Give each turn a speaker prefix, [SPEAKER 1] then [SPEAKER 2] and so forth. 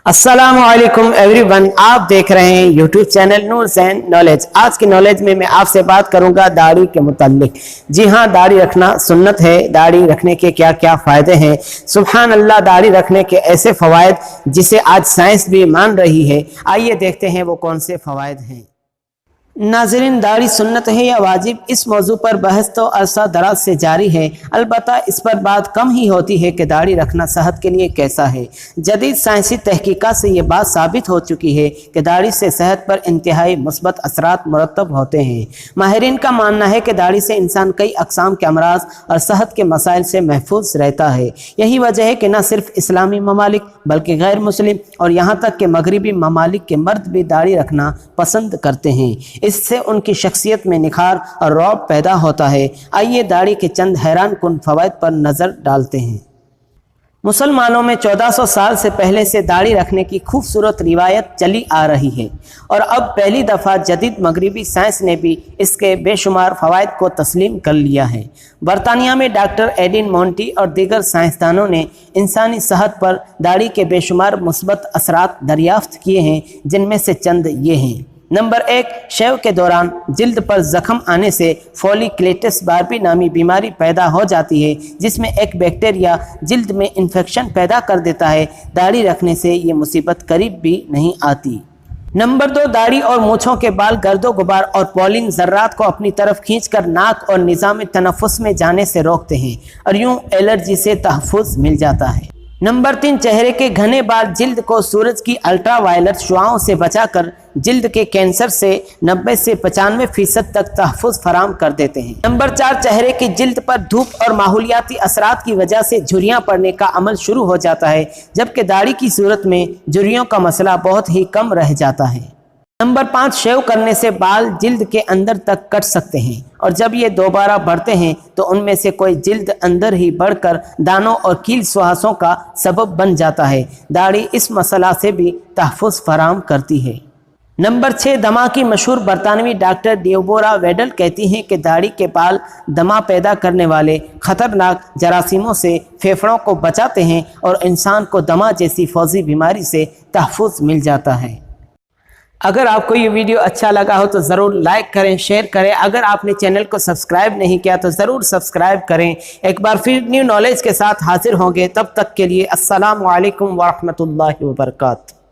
[SPEAKER 1] अस्सलाम वालेकुम एवरीवन, आप देख रहे हैं यूट्यूब चैनल NoorZain नॉलेज। आज की नॉलेज में मैं आपसे बात करूंगा दाढ़ी के मुताल्लिक। जी हाँ, दाढ़ी रखना सुन्नत है। दाढ़ी रखने के क्या क्या फ़ायदे हैं? सुभान अल्लाह, दाढ़ी रखने के ऐसे फ़वाइद जिसे आज साइंस भी मान रही है। आइए देखते हैं वो कौन से फ़वाइद हैं। नाज़रीन, दाढ़ी सुन्नत है या वाजिब, इस मौजू पर बहस तो अरसा दराज से जारी है। अलबत्ता इस पर बात कम ही होती है कि दाढ़ी रखना सेहत के लिए कैसा है। जदीद साइंसी तहकीकात से ये बात साबित हो चुकी है कि दाढ़ी से सेहत पर इंतहाई मुस्बत असरात मुरतब होते हैं। माहिरीन का मानना है कि दाढ़ी से इंसान कई अक़साम के अमराज और सेहत के मसाइल से महफूज रहता है। यही वजह है कि न सिर्फ इस्लामी ममालिक बल्कि गैर मुस्लिम और यहाँ तक कि मगरबी ममालिक के मर्द भी दाढ़ी रखना पसंद करते हैं। इससे उनकी शख्सियत में निखार और रौब पैदा होता है। आइए दाढ़ी के चंद हैरान कुन फवाइद पर नज़र डालते हैं। मुसलमानों में 1400 साल से पहले से दाढ़ी रखने की खूबसूरत रिवायत चली आ रही है और अब पहली दफ़ा जदीद मगरबी साइंस ने भी इसके बेशुमार फ़वाइद को तस्लीम कर लिया है। बरतानिया में डॉक्टर एडिन मोंटी और दीगर साइंसदानों ने इंसानी सेहत पर दाढ़ी के बेशुमार मुस्बत असरात दरियाफ्त किए हैं, जिनमें से चंद ये हैं। नंबर 1, शेव के दौरान जिल्द पर जख्म आने से फॉलिकुलेटस बार्बी नामी बीमारी पैदा हो जाती है, जिसमें एक बैक्टीरिया जिल्द में इन्फेक्शन पैदा कर देता है। दाढ़ी रखने से ये मुसीबत करीब भी नहीं आती। नंबर 2, दाढ़ी और मूँछों के बाल गर्दो गुबार और पॉलिन ज़र्रात को अपनी तरफ खींचकर नाक और निज़ाम तनफ़ुस में जाने से रोकते हैं और यूँ एलर्जी से तहफ़्फ़ुज़ मिल जाता है। नंबर 3, चेहरे के घने बाल जिल्द को सूरज की अल्ट्रावायलेट शुआओं से बचाकर जिल्द के कैंसर से 90 से 95% तक तहफ़्फ़ुज़ फराम कर देते हैं। नंबर 4, चेहरे की जिल्द पर धूप और माहौलियाती असरात की वजह से झुर्रियाँ पड़ने का अमल शुरू हो जाता है, जबकि दाढ़ी की सूरत में झुर्रियों का मसला बहुत ही कम रह जाता है। नंबर 5, शेव करने से बाल जिल्द के अंदर तक कट सकते हैं और जब ये दोबारा बढ़ते हैं तो उनमें से कोई जिल्द अंदर ही बढ़कर दानों और कील सुहासों का सबब बन जाता है। दाढ़ी इस मसला से भी तहफ़्फ़ुज़ फराम करती है। नंबर 6, दमा की मशहूर बरतानवी डॉक्टर डियोबोरा वेडल कहती हैं कि दाढ़ी के बाल दमा पैदा करने वाले ख़तरनाक जरासीमों से फेफड़ों को बचाते हैं और इंसान को दमा जैसी फौजी बीमारी से तहफ़्फ़ुज़ मिल जाता है। अगर आपको ये वीडियो अच्छा लगा हो तो ज़रूर लाइक करें, शेयर करें। अगर आपने चैनल को सब्सक्राइब नहीं किया तो ज़रूर सब्सक्राइब करें। एक बार फिर न्यू नॉलेज के साथ हाजिर होंगे, तब तक के लिए अस्सलामु अलैकुम व रहमतुल्लाहि व बरकातहू।